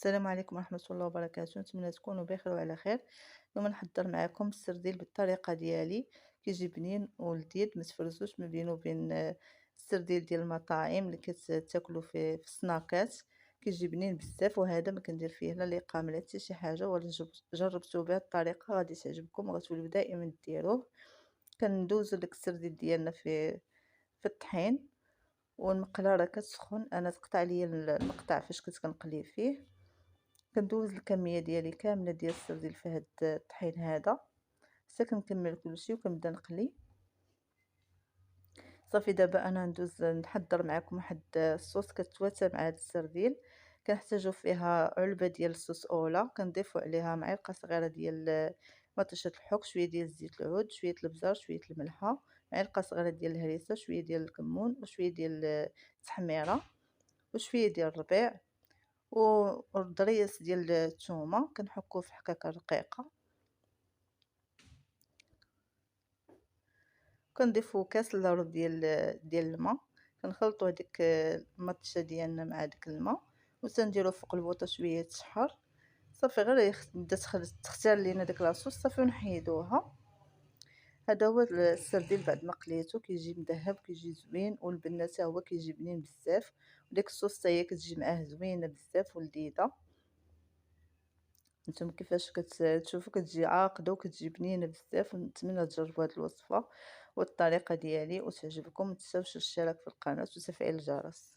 السلام عليكم ورحمة الله وبركاته، نتمنى تكونوا بخير وعلى خير. اليوم نحضر معكم السردين بالطريقة ديالي، كيجي بنين ولذيذ متفرزوش ما بينه وبين السردين ديال المطاعم اللي كتاكلوا في السناكات. كيجي بنين بزاف، وهذا ما كندير فيه لا لقام لا حتى شي حاجة، ولا جربتوه بهذه الطريقة غادي تعجبكم وغتوليو دائما ديروه. كندوزو داك السردين ديالنا في الطحين، والمقله راه كتسخن. انا تقطع ليا المقطع فاش كنت كنقلي فيه. كندوز الكميه ديالي كامله ديال السردين في هاد الطحين هذا حتى كنكمل كلشي وكنبدا نقلي. صافي دابا انا ندوز نحضر معكم واحد الصوص كتواتى مع هاد السردين. كنحتاجو فيها علبه ديال الصوص اولا، كنضيفو عليها معلقه صغيره ديال مطيشه الحك، شويه ديال زيت العود، شويه البزار، شويه الملحه، معلقه صغيره ديال الهريسه، شويه ديال الكمون، وشويه ديال التحميره، وشويه ديال الربيع، والضريس ديال الثومه كنحكوه في حكاكه رقيقه. كنضيفو كاس الا ربع ديال الماء، كنخلطو هذيك المطشه ديالنا مع داك الماء، وتنديرو فوق البوطه شويه الشحر. صافي غير تبدا تختار لينا داك لاصوص صافي ونحيدوها. هذا هو السردين بعد ما قليتو، كيجي مذهب كيجي زوين، والبنه حتى هو كيجي بنين بزاف، وديك الصوص حتى هي كتجي معاه زوينه بزاف ولذيذه. نتوما كيفاش كتشوفوا كتجي عاقده وكتجي بنينه بزاف، ونتمنى تجربوا هذه الوصفه والطريقه ديالي وتعجبكم. متنساوش الاشتراك في القناه وتفعيل الجرس.